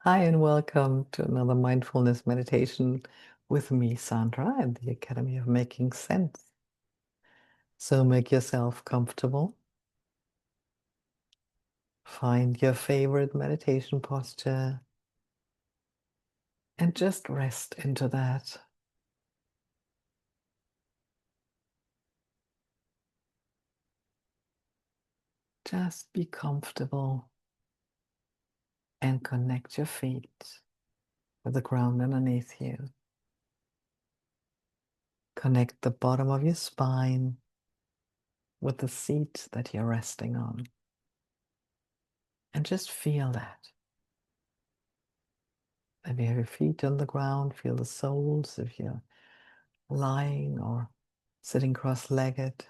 Hi, and welcome to another mindfulness meditation with me, Sandra, and the Academy of Making Sense. So make yourself comfortable. Find your favorite meditation posture and just rest into that. Just be comfortable and connect your feet with the ground underneath you. Connect the bottom of your spine with the seat that you're resting on. And just feel that. If you have your feet on the ground, feel the soles. If you're lying or sitting cross-legged,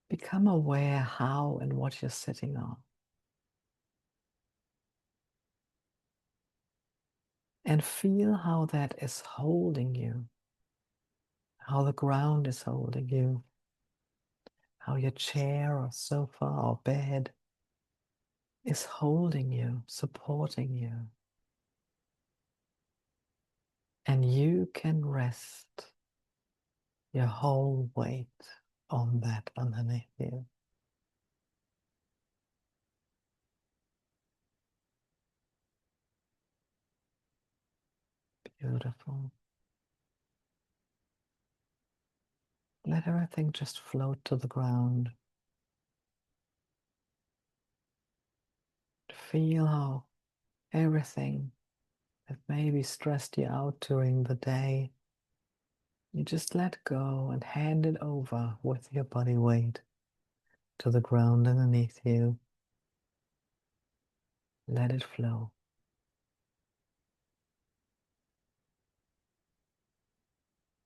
become aware how and what you're sitting on. And feel how that is holding you, how the ground is holding you, how your chair or sofa or bed is holding you, supporting you. And you can rest your whole weight on that underneath you. Beautiful. Let everything just float to the ground. Feel how everything that maybe stressed you out during the day, you just let go and hand it over with your body weight to the ground underneath you. Let it flow.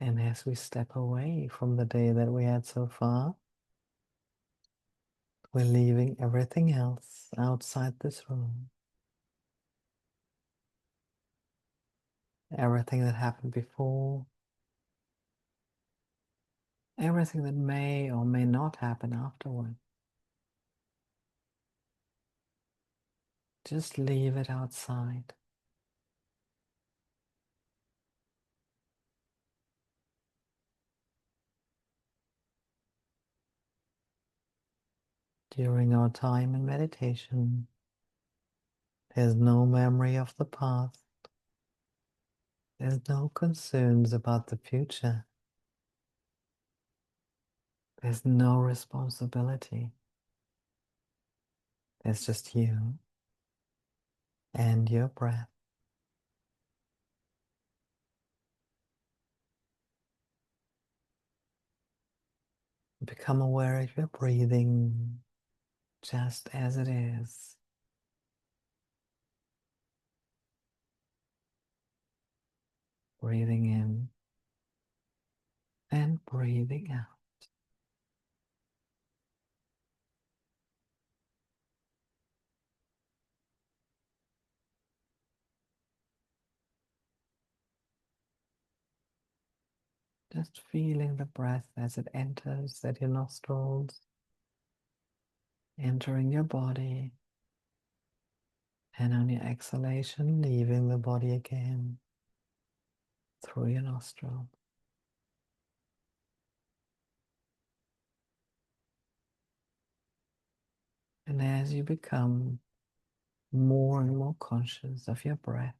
And as we step away from the day that we had so far, we're leaving everything else outside this room. Everything that happened before, everything that may or may not happen afterward. Just leave it outside. During our time in meditation, there's no memory of the past. There's no concerns about the future. There's no responsibility. There's just you and your breath. Become aware of your breathing just as it is. Breathing in and breathing out. Just feeling the breath as it enters at your nostrils, entering your body, and on your exhalation, leaving the body again through your nostrils. And as you become more and more conscious of your breath,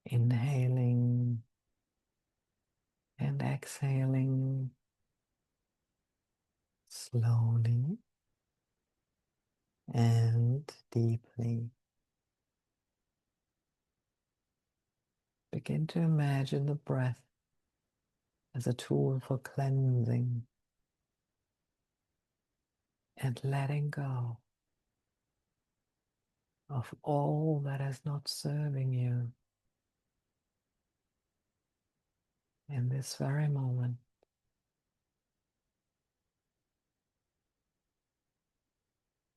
inhaling and exhaling slowly and deeply. Begin to imagine the breath as a tool for cleansing and letting go of all that is not serving you in this very moment.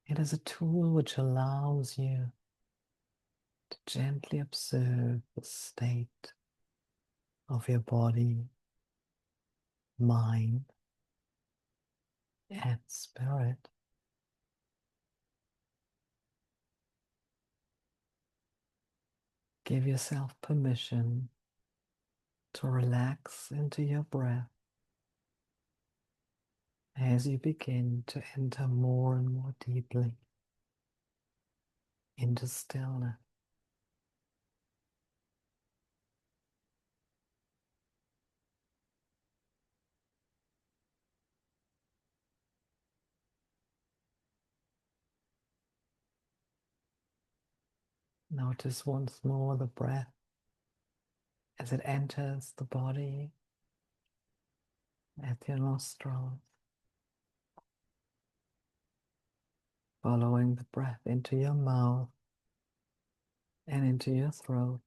It is a tool which allows you to gently observe the state of your body, mind, and spirit. Give yourself permission to relax into your breath as you begin to enter more and more deeply into stillness. Notice once more the breath as it enters the body at your nostrils, following the breath into your mouth and into your throat,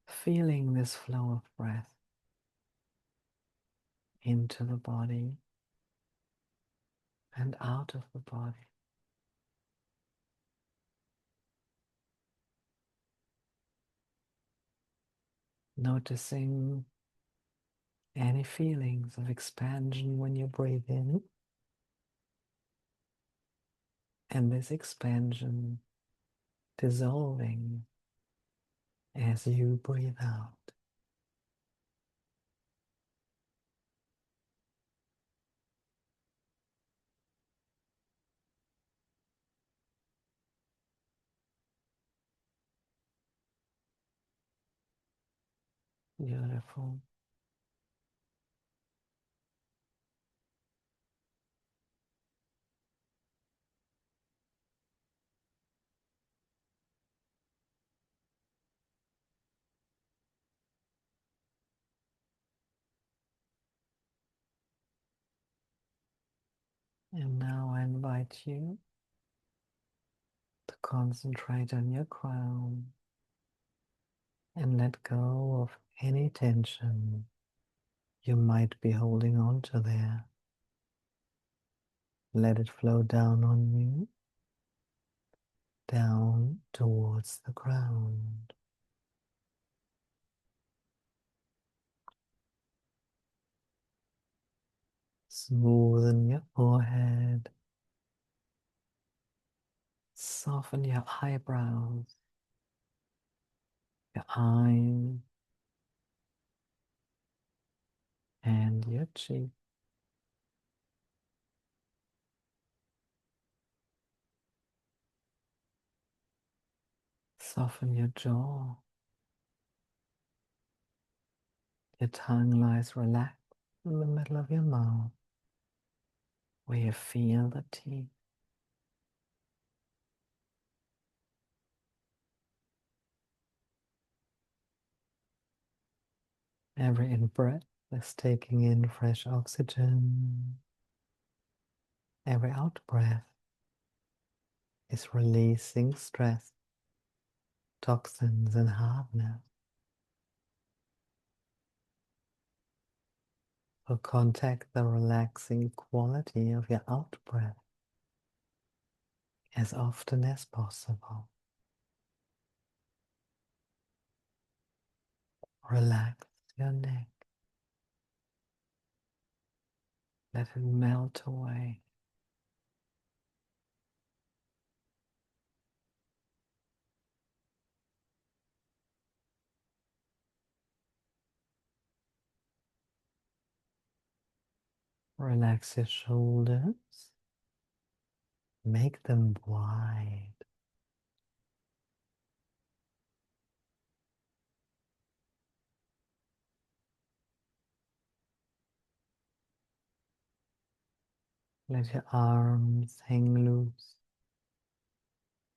feeling this flow of breath into the body and out of the body. Noticing any feelings of expansion when you breathe in, and this expansion dissolving as you breathe out. Beautiful. And now I invite you to concentrate on your crown and let go of any tension you might be holding on to there. Let it flow down on you, down towards the ground. Smoothen your forehead, soften your eyebrows, your eyes, and your cheek. Soften your jaw. Your tongue lies relaxed in the middle of your mouth, where you feel the teeth. Every in-breath is taking in fresh oxygen. Every out-breath is releasing stress, toxins, and hardness. So contact the relaxing quality of your out-breath as often as possible. Relax your neck. Let it melt away. Relax your shoulders. Make them wide. Let your arms hang loose.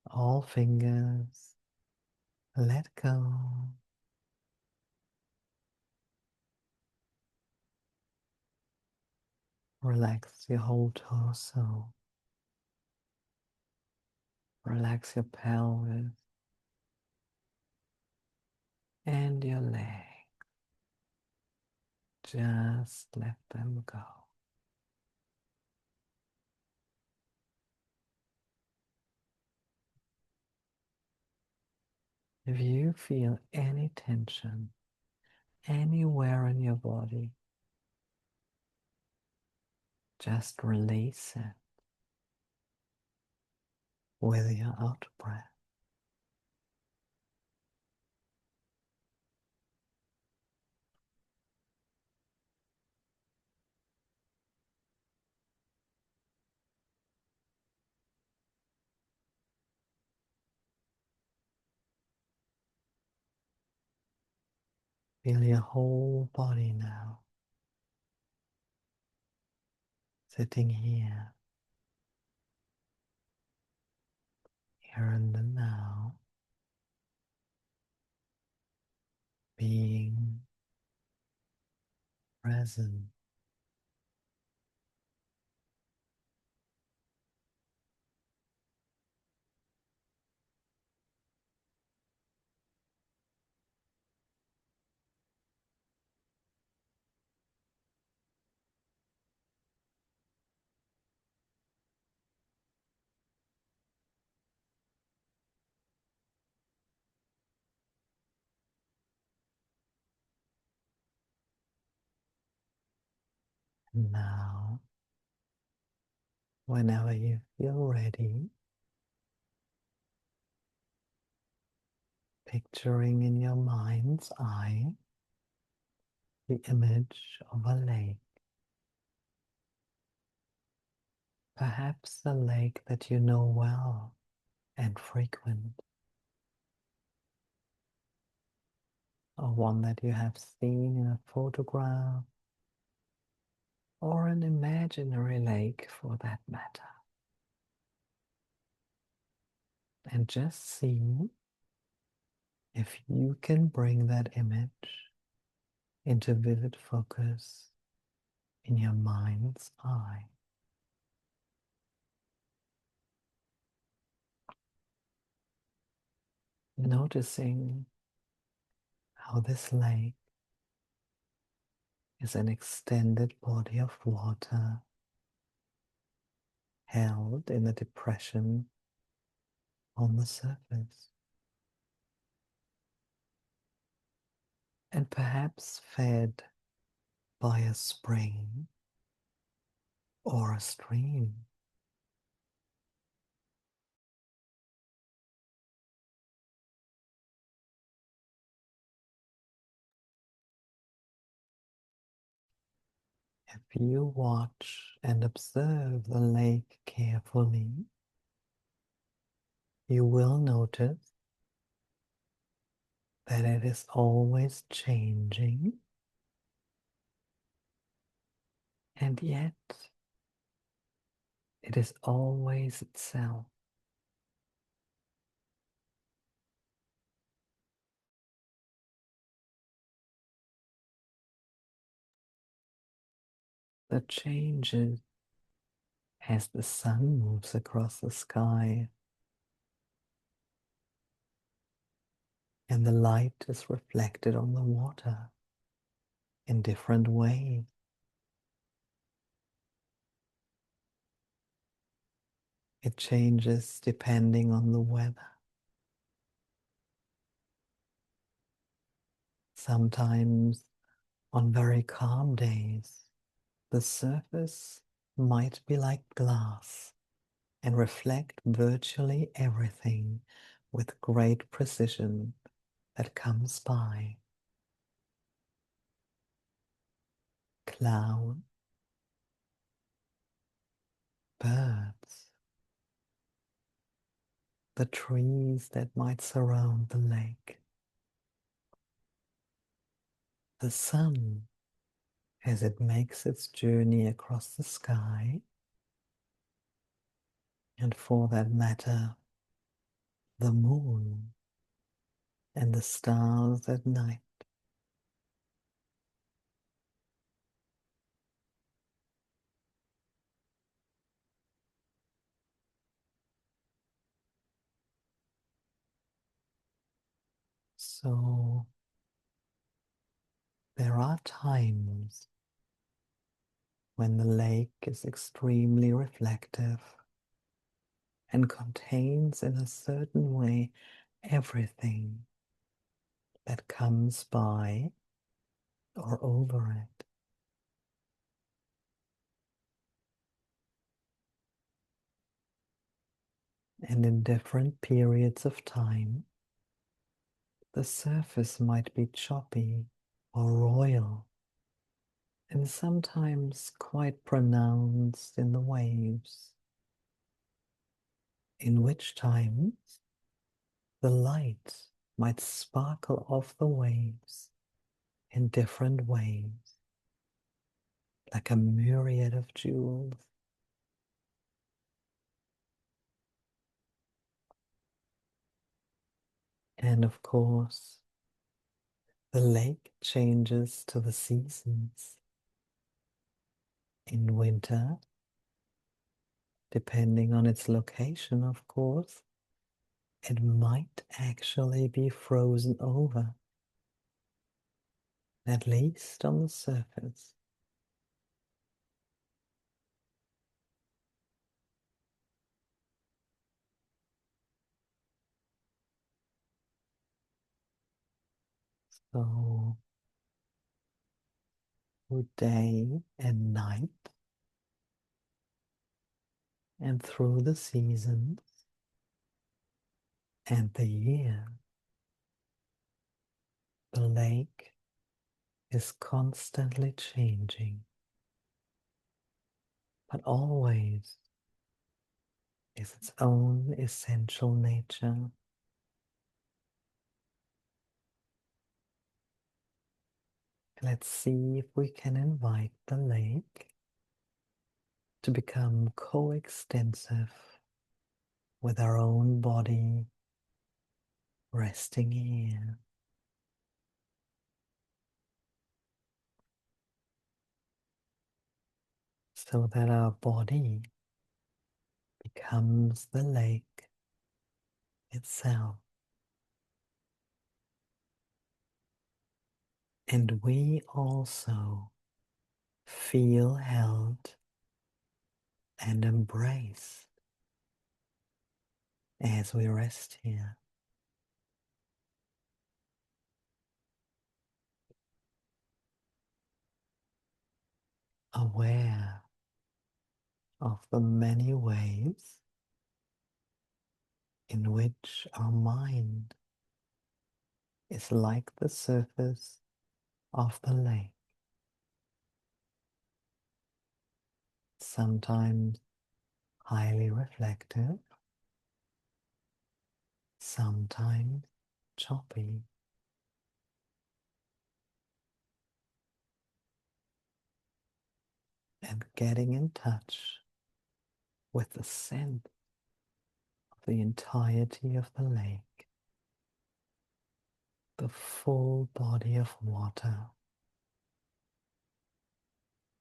All fingers. Let go. Relax your whole torso. Relax your pelvis and your legs. Just let them go. If you feel any tension anywhere in your body, just release it. with your out breath. Feel your whole body now, sitting here in the now, being present. And now, whenever you feel ready, picturing in your mind's eye the image of a lake. Perhaps a lake that you know well and frequent, or one that you have seen in a photograph, or an imaginary lake for that matter. And just see if you can bring that image into vivid focus in your mind's eye. Noticing how this lake is an extended body of water held in a depression on the surface, and perhaps fed by a spring or a stream. If you watch and observe the lake carefully, you will notice that it is always changing, and yet it is always itself. The changes as the sun moves across the sky and the light is reflected on the water in different ways. It changes depending on the weather. Sometimes on very calm days, the surface might be like glass and reflect virtually everything with great precision that comes by. Cloud, birds, the trees that might surround the lake, the sun as it makes its journey across the sky, and for that matter, the moon and the stars at night. So there are times when the lake is extremely reflective and contains in a certain way everything that comes by or over it. And in different periods of time, the surface might be choppy or royal, and sometimes quite pronounced in the waves, in which times the light might sparkle off the waves in different ways, like a myriad of jewels. And of course, the lake changes to the seasons. In winter, depending on its location, of course, it might actually be frozen over, at least on the surface. So, through day and night, and through the seasons and the year, the lake is constantly changing, but always is its own essential nature. Let's see if we can invite the lake to become coextensive with our own body resting here. So that our body becomes the lake itself. And we also feel held and embraced as we rest here. Aware of the many ways in which our mind is like the surface of the lake, sometimes highly reflective, sometimes choppy, and getting in touch with the scent of the entirety of the lake, the full body of water,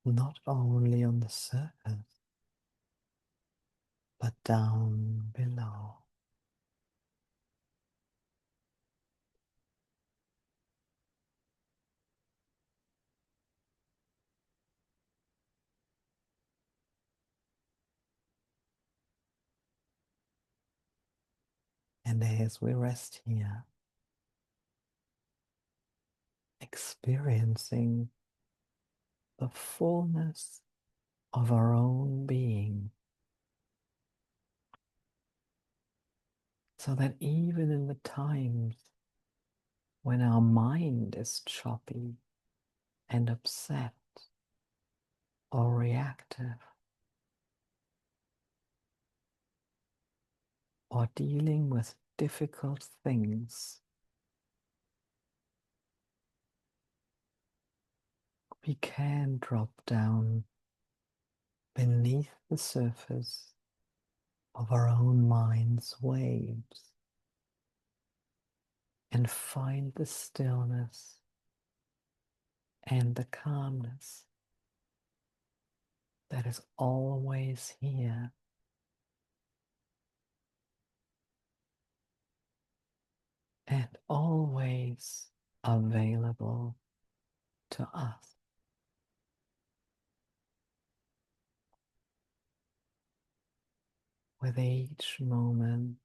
not only on the surface, but down below. And as we rest here, experiencing the fullness of our own being, so that even in the times when our mind is choppy and upset or reactive, or dealing with difficult things, we can drop down beneath the surface of our own mind's waves and find the stillness and the calmness that is always here and always available to us. With each moment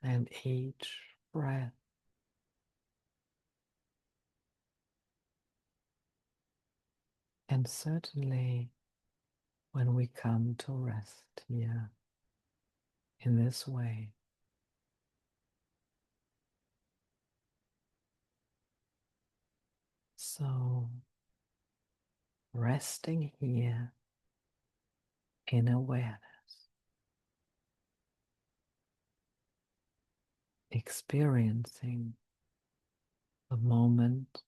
and each breath, and certainly when we come to rest here in this way. So, resting here in awareness, experiencing the moment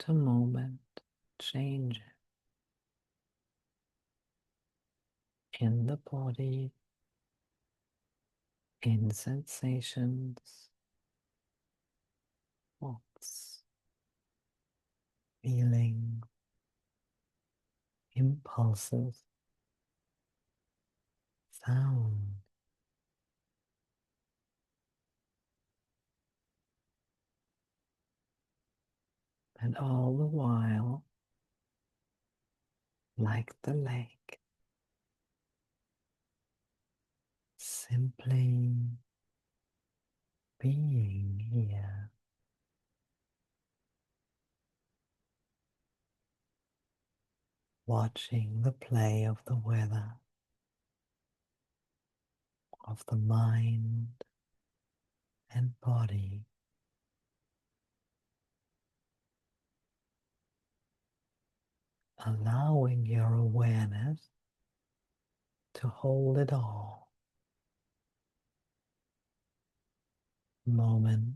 to moment change in the body, in sensations, thoughts, feelings, impulses, sound. And all the while, like the lake, simply being here, watching the play of the weather, of the mind and body, allowing your awareness to hold it all, moment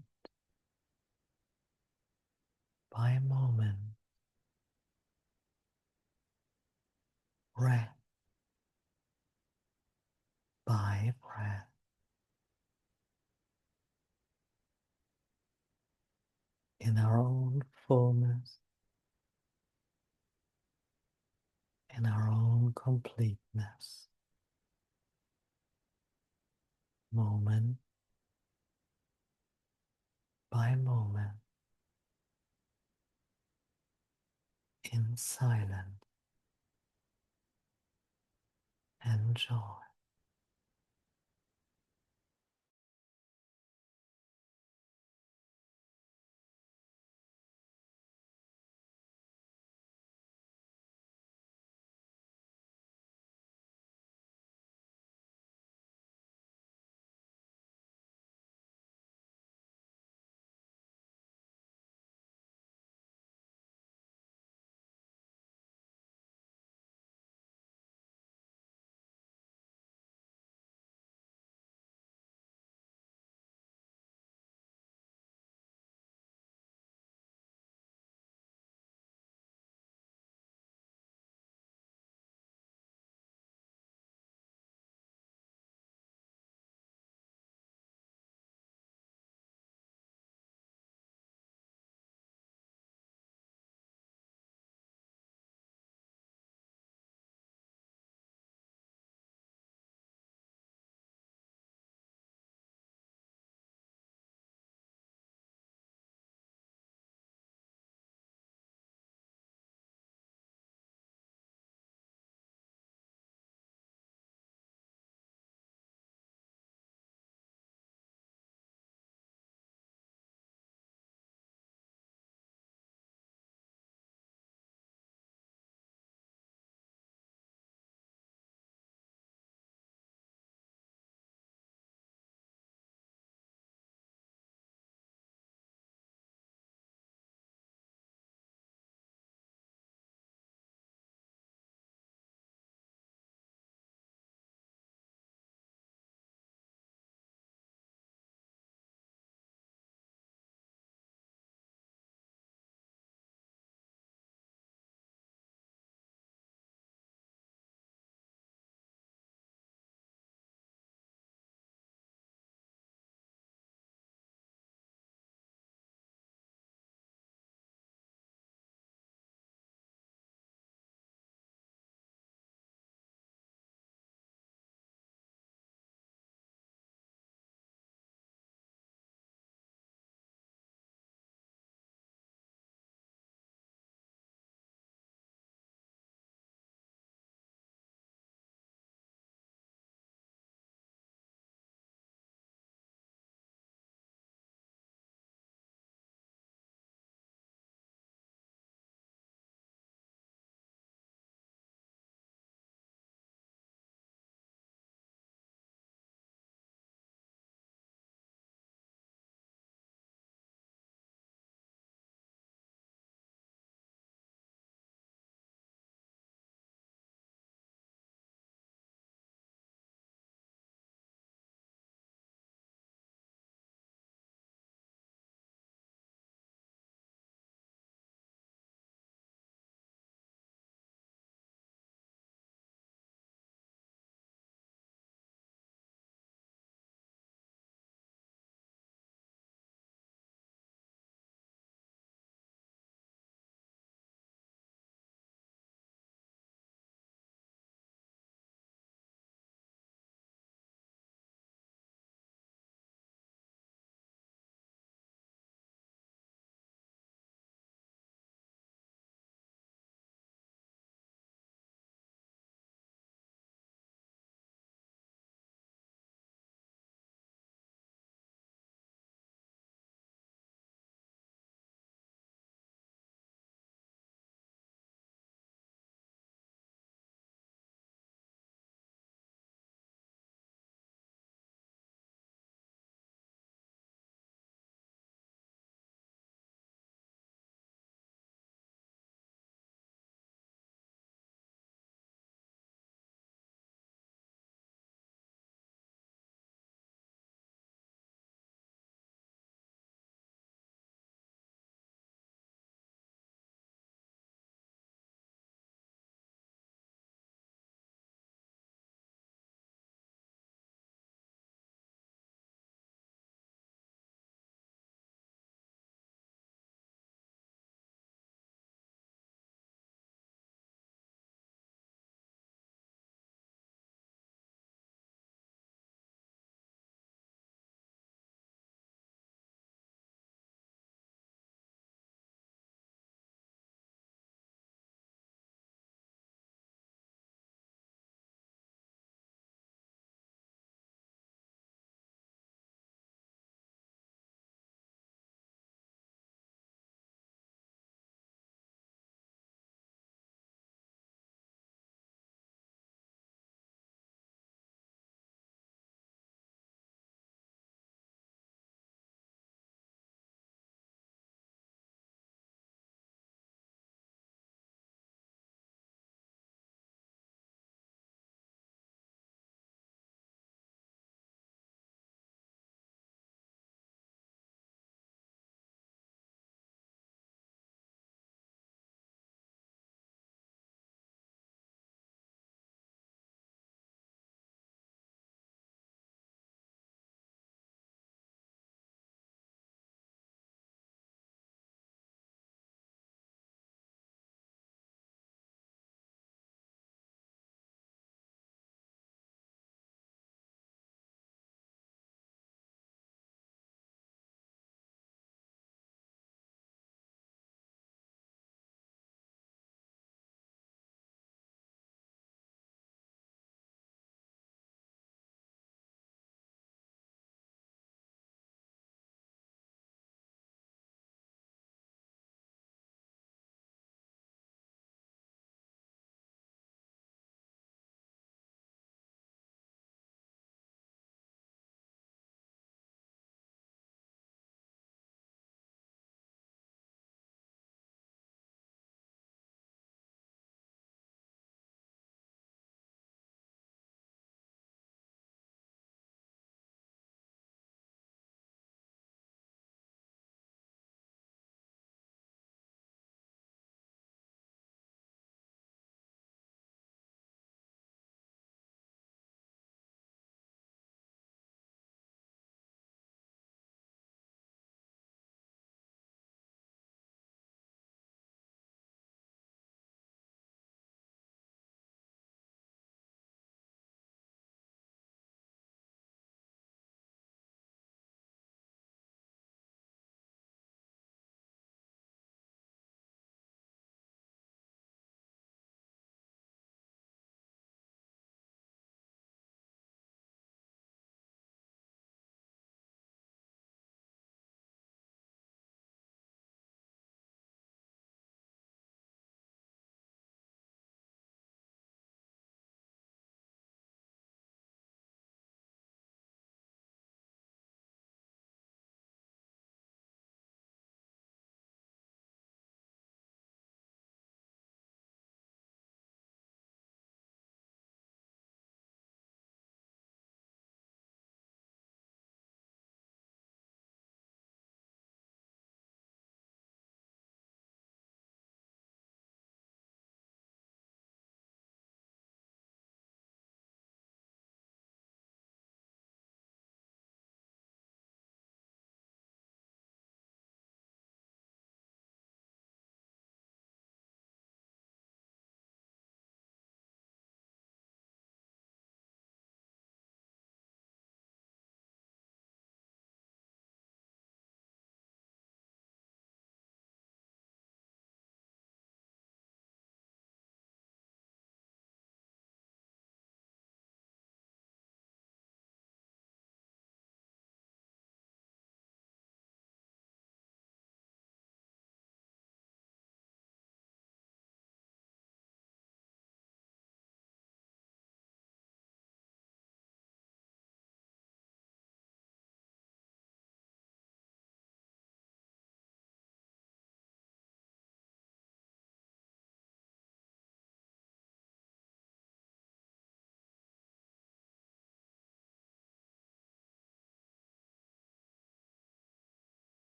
by moment, breath by breath, in our own fullness, in our own completeness, moment by moment, in silence and joy.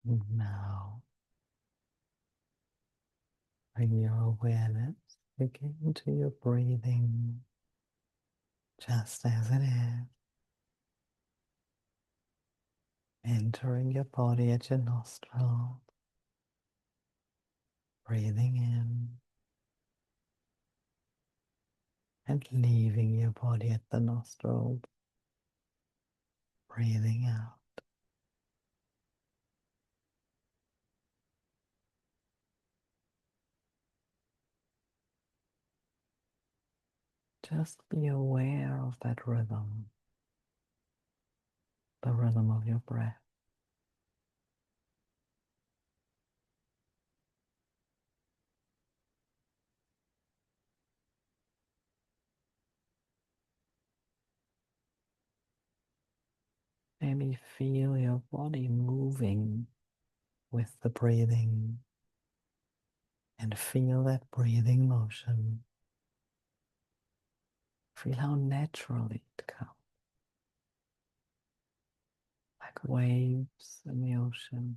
Now, bring your awareness again to your breathing, just as it is, entering your body at your nostrils, breathing in, and leaving your body at the nostrils, breathing out. Just be aware of that rhythm, the rhythm of your breath. Maybe feel your body moving with the breathing and feel that breathing motion. Feel how naturally it comes, like waves in the ocean.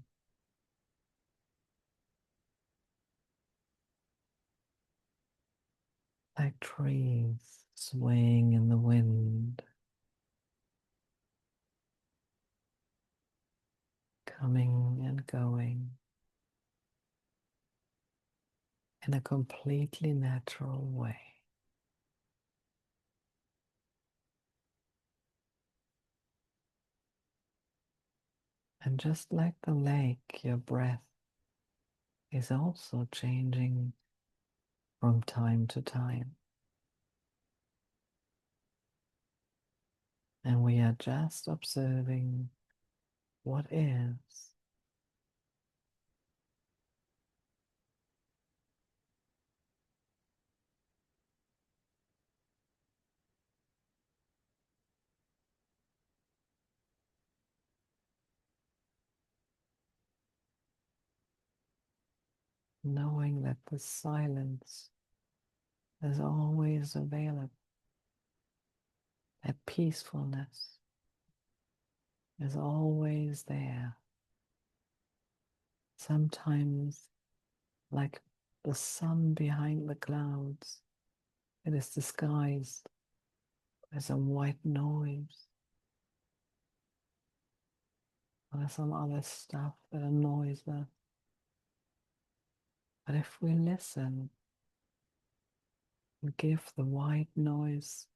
Like trees swaying in the wind, coming and going in a completely natural way. And just like the lake, your breath is also changing from time to time. And we are just observing what is. Knowing that the silence is always available, that peacefulness is always there. Sometimes, like the sun behind the clouds, it is disguised as some white noise or some other stuff that annoys us. But if we listen and give the white noise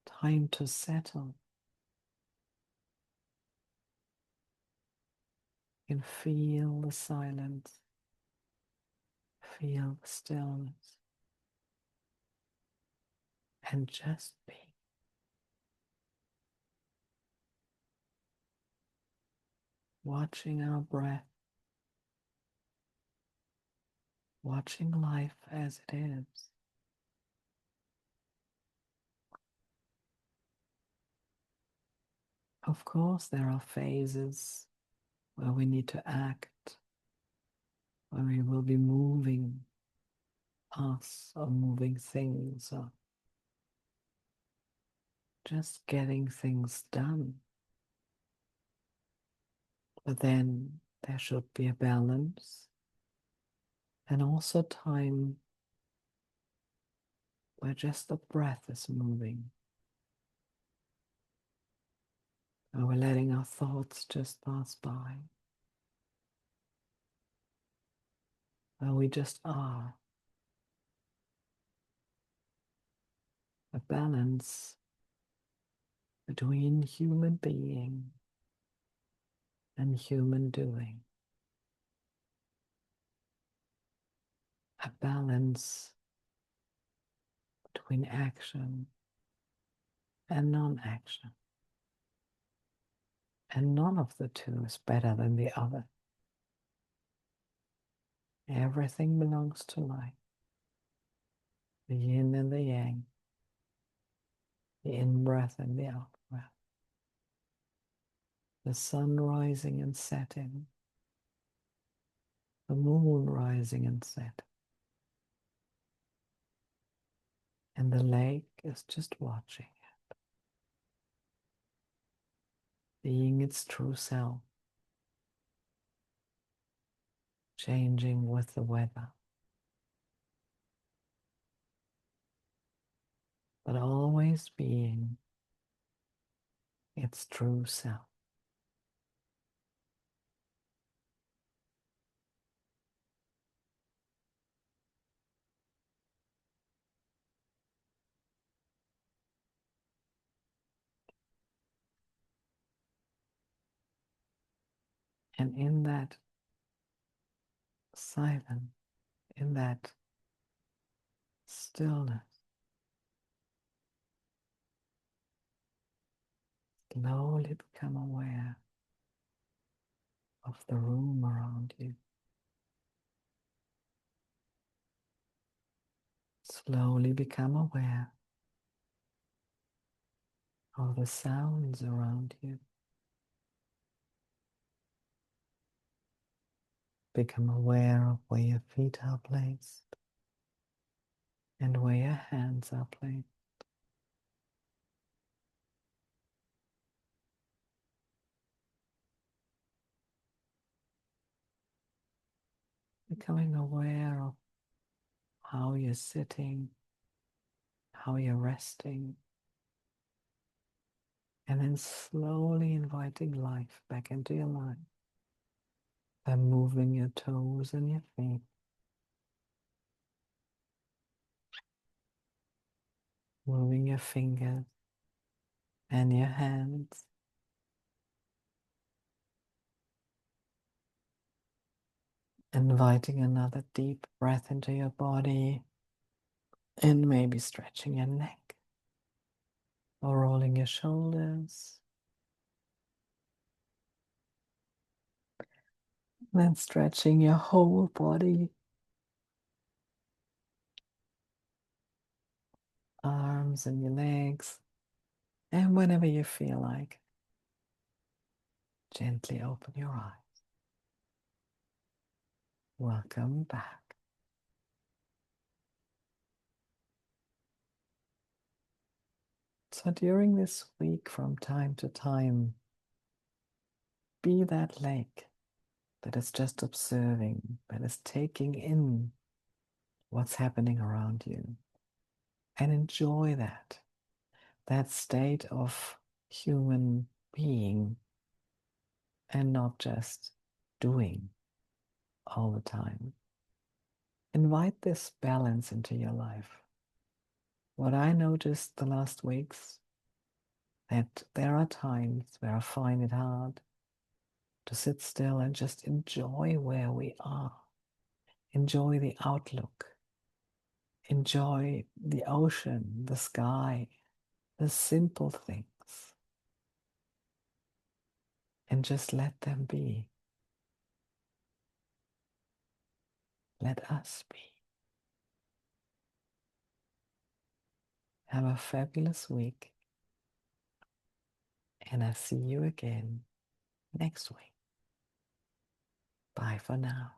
time to settle, you can feel the silence, feel the stillness, and just be. Watching our breath, watching life as it is. Of course, there are phases where we need to act, where we will be moving us or moving things or just getting things done. But then there should be a balance and also time where just the breath is moving. And we're letting our thoughts just pass by. Where we just are. A balance between human being and human doing. A balance between action and non-action. And none of the two is better than the other. Everything belongs to life. The yin and the yang. The in-breath and the out-breath. The sun rising and setting. The moon rising and setting. And the lake is just watching it. Being its true self. changing with the weather, but always being its true self. And in that silence, in that stillness, slowly become aware of the room around you. Slowly become aware of the sounds around you. Become aware of where your feet are placed and where your hands are placed. Becoming aware of how you're sitting, how you're resting, and then slowly inviting life back into your life by moving your toes and your feet, moving your fingers and your hands, inviting another deep breath into your body, and maybe stretching your neck or rolling your shoulders. Then stretching your whole body, arms and your legs. And whenever you feel like, gently open your eyes. Welcome back. So during this week, from time to time, be that lake that is just observing, that is taking in what's happening around you. And enjoy that state of human being, and not just doing all the time. Invite this balance into your life. What I noticed the last weeks, that there are times where I find it hard to sit still and just enjoy where we are. Enjoy the outlook. Enjoy the ocean, the sky, the simple things. And just let them be. Let us be. Have a fabulous week. And I'll see you again next week. Bye for now.